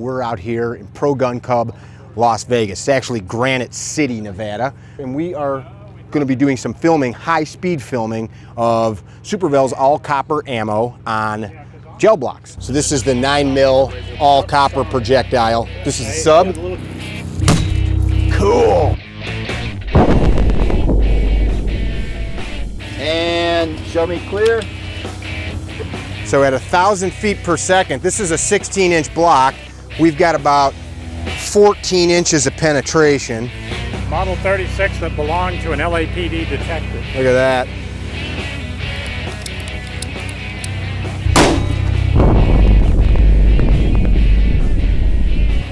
We're out here in Pro Gun Cub, Las Vegas. It's actually Granite City, Nevada. And we are going to be doing some filming, high-speed filming of Super Vel's all-copper ammo on gel blocks. So this is the 9mm all-copper projectile. This is the sub. Cool. And show me clear. So at 1,000 feet per second, this is a 16-inch block. We've got about 14 inches of penetration. Model 36 that belonged to an LAPD detective. Look at that.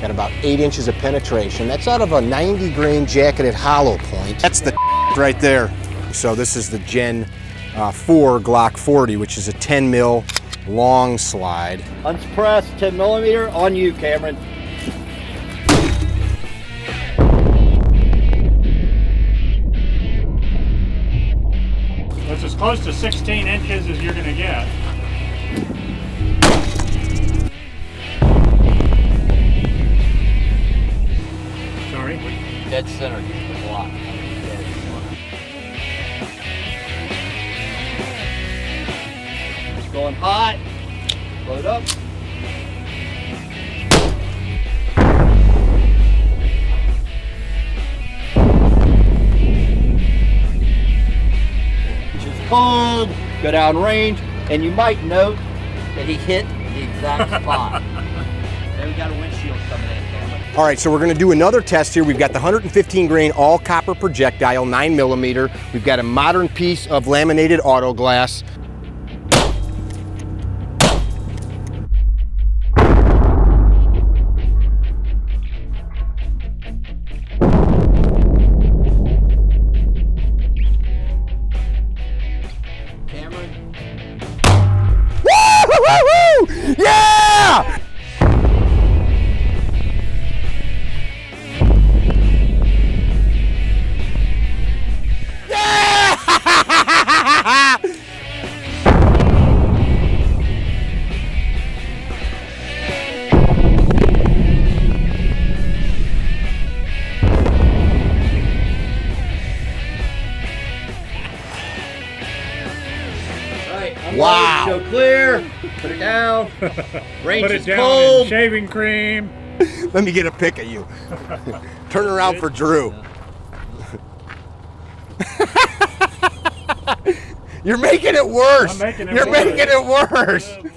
Got about 8 inches of penetration. That's out of a 90 grain jacketed hollow point. That's the right there. So this is the Gen 4 Glock 40, which is a 10mm long slide. Unsuppressed 10mm on you, Cameron. That's as close to 16 inches as you're going to get. Sorry? Dead center, the block. It's going hot. Load up. Which is cold, go down range, and you might note that he hit the exact spot. Then we got a windshield coming in, Cameron. All right, so we're gonna do another test here. We've got the 115 grain all copper projectile, 9mm. We've got a modern piece of laminated auto glass. Woo-hoo-hoo-hoo! Yeah! Yeah! Wow. Show clear. Put it down. Range Put it is down cold. in shaving cream. Let me get a pic of you. Turn around for Drew. You're making it worse. I'm making it You're worse. making it worse. Oh, boy.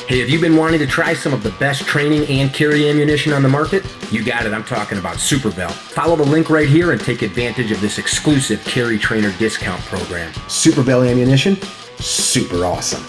Hey, have you been wanting to try some of the best training and carry ammunition on the market? You got it, I'm talking about Super Vel. Follow the link right here and take advantage of this exclusive CarryTrainer discount program. Super Vel Ammunition, super awesome.